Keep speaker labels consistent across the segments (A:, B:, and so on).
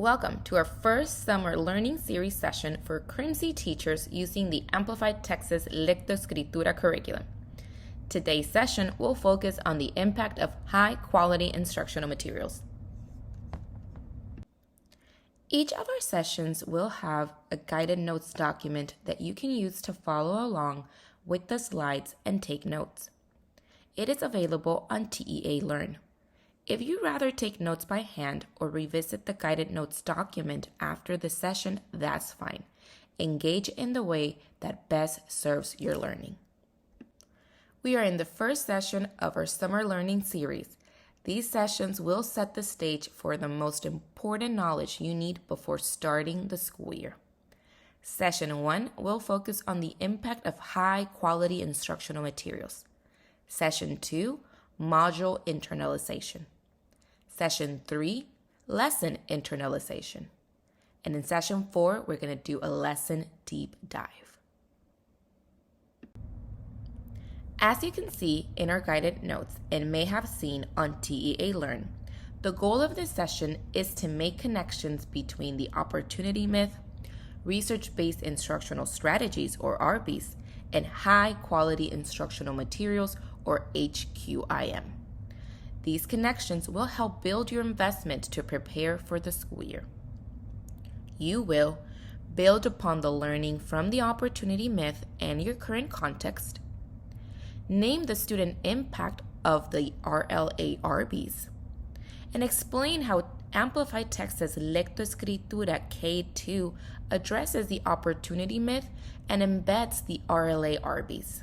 A: Welcome to our first summer learning series session for Crimson teachers using the AmplifyK Texas Lectoescritura curriculum. Today's session will focus on the impact of high-quality instructional materials. Each of our sessions will have a guided notes document that you can use to follow along with the slides and take notes. It is available on TEA Learn. If you'd rather take notes by hand or revisit the guided notes document after the session, that's fine. Engage in the way that best serves your learning. We are in the first session of our summer learning series. These sessions will set the stage for the most important knowledge you need before starting the school year. Session 1 will focus on the impact of high-quality instructional materials. Session 2, module internalization. Session 3, lesson internalization. And in session 4, we're going to do a lesson deep dive. As you can see in our guided notes and may have seen on TEA Learn, the goal of this session is to make connections between the opportunity myth, research-based instructional strategies or RBs, and high-quality instructional materials or HQIM. These connections will help build your investment to prepare for the school year. You will build upon the learning from the opportunity myth and your current context, name the student impact of the RLA RBs, and explain how AmplifyK Texas Lectoescritura K2 addresses the opportunity myth and embeds the RLA RBs.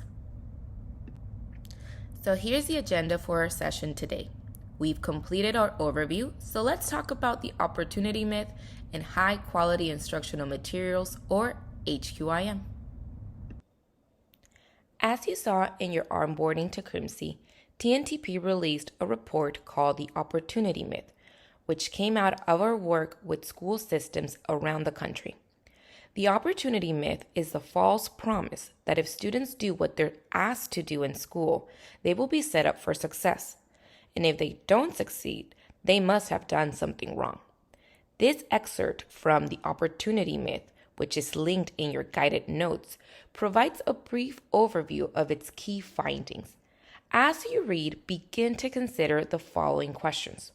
A: So here's the agenda for our session today. We've completed our overview, so let's talk about the opportunity myth and high-quality instructional materials, or HQIM. As you saw in your onboarding to Crimson, TNTP released a report called the Opportunity Myth, which came out of our work with school systems around the country. The opportunity myth is the false promise that if students do what they're asked to do in school, they will be set up for success. And if they don't succeed, they must have done something wrong. This excerpt from the opportunity myth, which is linked in your guided notes, provides a brief overview of its key findings. As you read, begin to consider the following questions.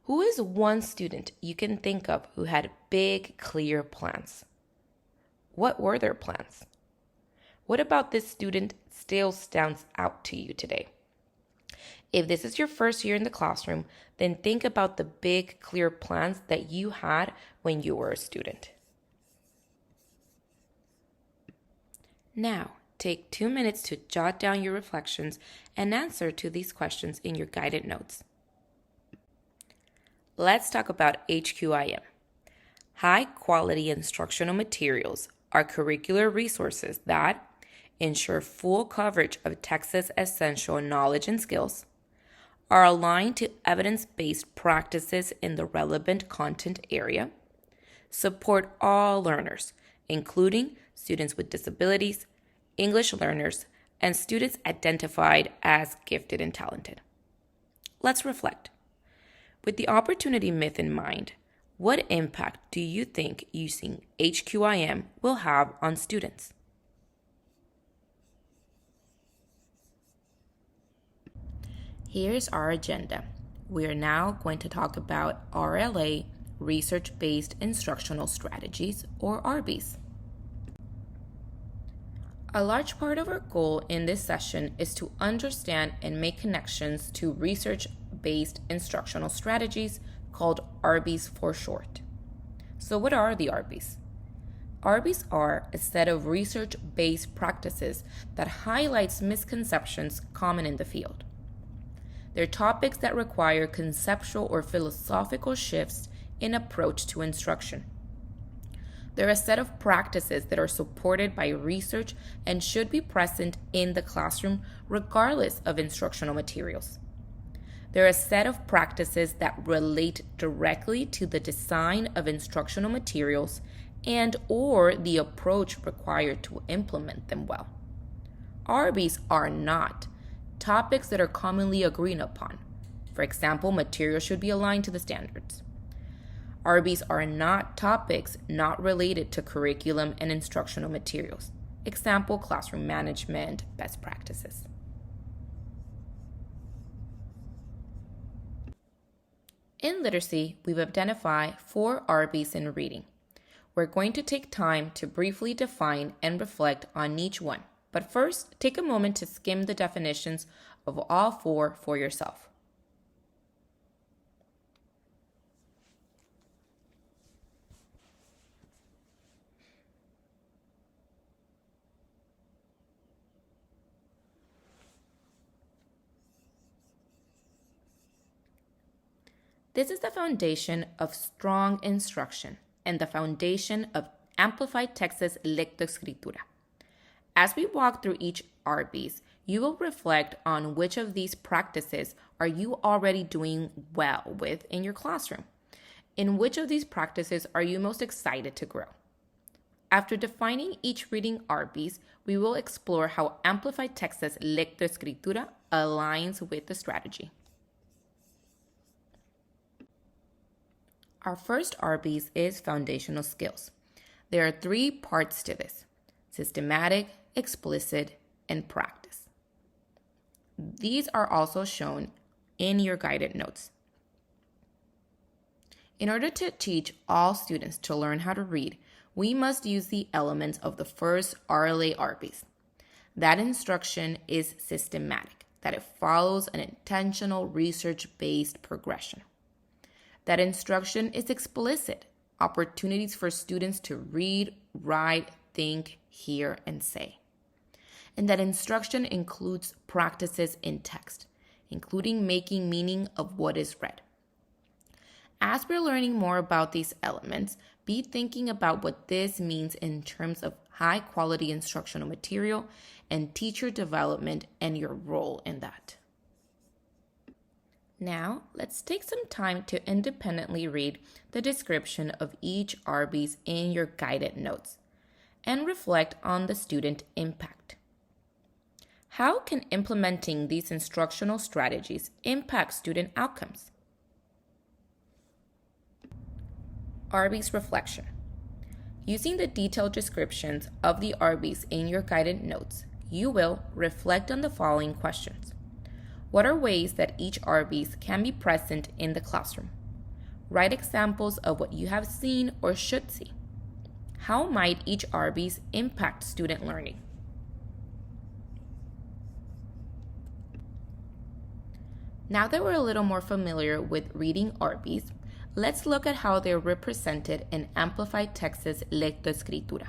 A: Who is one student you can think of who had big, clear plans? What were their plans? What about this student still stands out to you today? If this is your first year in the classroom, then think about the big, clear plans that you had when you were a student. Now, take 2 minutes to jot down your reflections and answer to these questions in your guided notes. Let's talk about HQIM. High-quality instructional materials are curricular resources that ensure full coverage of Texas essential knowledge and skills, are aligned to evidence-based practices in the relevant content area, support all learners, including students with disabilities, English learners, and students identified as gifted and talented. Let's reflect. With the opportunity myth in mind, what impact do you think using HQIM will have on students? Here's our agenda. We are now going to talk about RLA, research-based instructional strategies, or RBs. A large part of our goal in this session is to understand and make connections to research-based instructional strategies, called RBs for short. So what are the RBs? RBs are a set of research-based practices that highlights misconceptions common in the field. They're topics that require conceptual or philosophical shifts in approach to instruction. They're a set of practices that are supported by research and should be present in the classroom regardless of instructional materials. They're a set of practices that relate directly to the design of instructional materials and or the approach required to implement them well. RBs are not topics that are commonly agreed upon. For example, materials should be aligned to the standards. RBs are not topics not related to curriculum and instructional materials. Example, classroom management, best practices. In literacy, we've identified 4 RBs in reading. We're going to take time to briefly define and reflect on each one. But first, take a moment to skim the definitions of all 4 for yourself. This is the foundation of strong instruction and the foundation of AmplifyK Texas Lectoescritura. As we walk through each RBs, you will reflect on which of these practices are you already doing well with in your classroom. In which of these practices are you most excited to grow? After defining each reading RBs, we will explore how AmplifyK Texas Lectoescritura aligns with the strategy. Our first RBs is foundational skills. There are 3 parts to this: systematic, explicit, and practice. These are also shown in your guided notes. In order to teach all students to learn how to read, we must use the elements of the first RLA RBs. That instruction is systematic, that it follows an intentional research-based progression. That instruction is explicit, opportunities for students to read, write, think, hear, and say. And that instruction includes practices in text, including making meaning of what is read. As we're learning more about these elements, be thinking about what this means in terms of high-quality instructional material and teacher development and your role in that. Now, let's take some time to independently read the description of each RBs in your guided notes and reflect on the student impact. How can implementing these instructional strategies impact student outcomes? RBs reflection. Using the detailed descriptions of the RBs in your guided notes, you will reflect on the following questions. What are ways that each RBs can be present in the classroom? Write examples of what you have seen or should see. How might each RBs impact student learning? Now that we're a little more familiar with reading RBs, let's look at how they're represented in AmplifyK Texas Lectoescritura.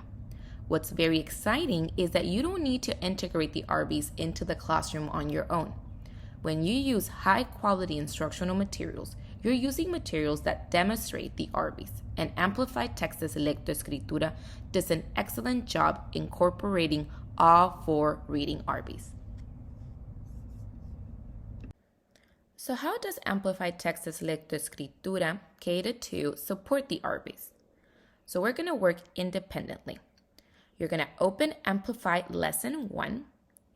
A: What's very exciting is that you don't need to integrate the RBs into the classroom on your own. When you use high-quality instructional materials, you're using materials that demonstrate the RBs, and AmplifyK Texas Lectoescritura does an excellent job incorporating all 4 reading RBs. So how does AmplifyK Texas Lectoescritura K-2 support the RBs? So we're going to work independently. You're going to open AmplifyK Lesson 1.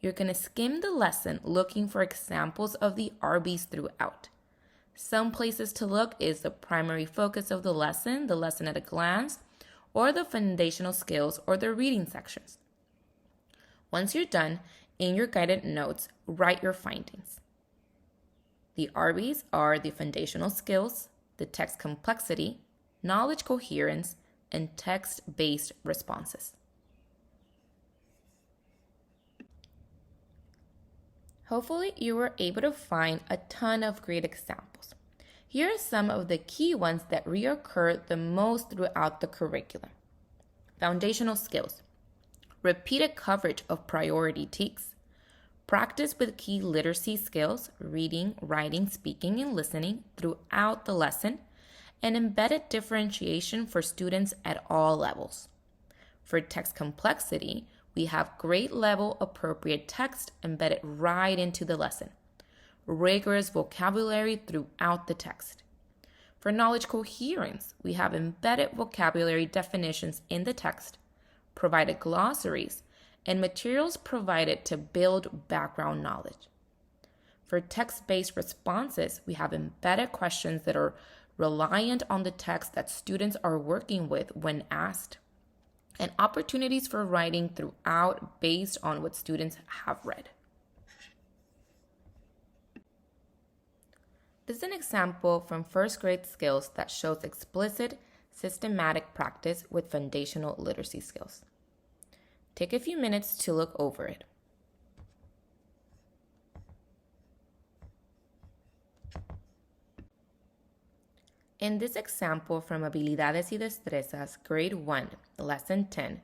A: You're going to skim the lesson looking for examples of the RBs throughout. Some places to look is the primary focus of the lesson at a glance, or the foundational skills or the reading sections. Once you're done, in your guided notes, write your findings. The RBs are the foundational skills, the text complexity, knowledge coherence, and text-based responses. Hopefully, you were able to find a ton of great examples. Here are some of the key ones that reoccur the most throughout the curriculum. Foundational skills. Repeated coverage of priority tasks. Practice with key literacy skills, reading, writing, speaking, and listening throughout the lesson, and embedded differentiation for students at all levels. For text complexity, we have grade level appropriate text embedded right into the lesson. Rigorous vocabulary throughout the text. For knowledge coherence, we have embedded vocabulary definitions in the text, provided glossaries, and materials provided to build background knowledge. For text-based responses, we have embedded questions that are reliant on the text that students are working with when asked, and opportunities for writing throughout based on what students have read. This is an example from first grade skills that shows explicit, systematic practice with foundational literacy skills. Take a few minutes to look over it. In this example from Habilidades y Destrezas, Grade 1, Lesson 10,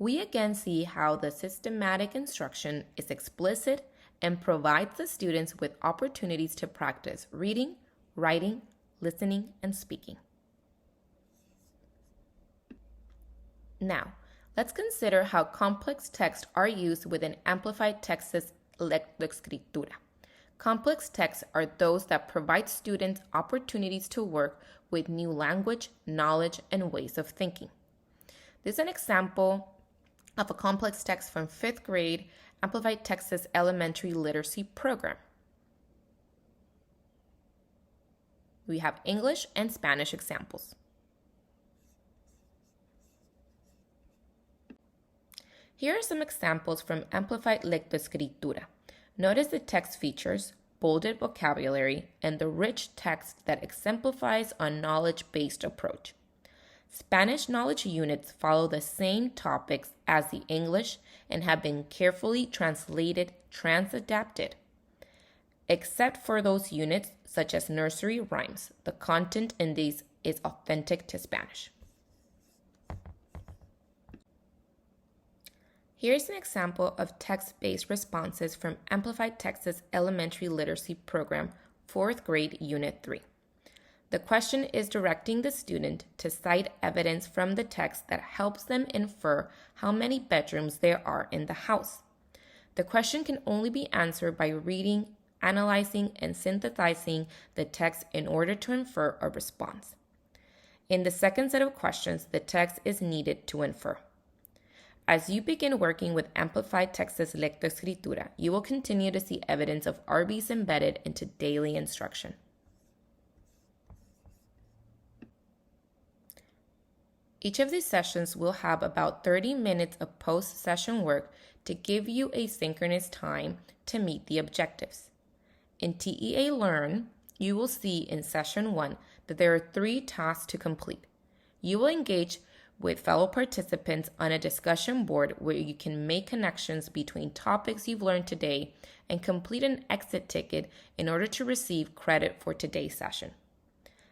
A: we again see how the systematic instruction is explicit and provides the students with opportunities to practice reading, writing, listening, and speaking. Now, let's consider how complex texts are used within AmplifyK's lectoescritura. Complex texts are those that provide students opportunities to work with new language, knowledge, and ways of thinking. This is an example of a complex text from 5th grade AmplifyK's elementary literacy program. We have English and Spanish examples. Here are some examples from Amplified Lectoescritura. Notice the text features, bolded vocabulary, and the rich text that exemplifies a knowledge-based approach. Spanish knowledge units follow the same topics as the English and have been carefully translated, transadapted. Except for those units, such as nursery rhymes, the content in these is authentic to Spanish. Here's an example of text-based responses from AmplifyK's elementary literacy program, 4th grade, Unit 3. The question is directing the student to cite evidence from the text that helps them infer how many bedrooms there are in the house. The question can only be answered by reading, analyzing, and synthesizing the text in order to infer a response. In the second set of questions, the text is needed to infer. As you begin working with AmplifyK's lectoescritura, you will continue to see evidence of RBs embedded into daily instruction. Each of these sessions will have about 30 minutes of post-session work to give you asynchronous time to meet the objectives. In TEA Learn, you will see in Session 1 that there are 3 tasks to complete. You will engage with fellow participants on a discussion board where you can make connections between topics you've learned today and complete an exit ticket in order to receive credit for today's session.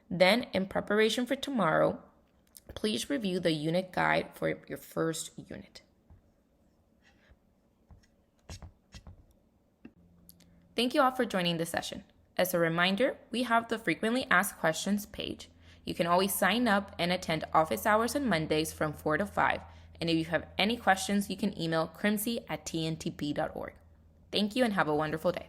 A: Then, in preparation for tomorrow, please review the unit guide for your first unit. Thank you all for joining this session. As a reminder, we have the Frequently Asked Questions page. You can always sign up and attend office hours on Mondays from 4 to 5. And if you have any questions, you can email crimsey@tntp.org. Thank you and have a wonderful day.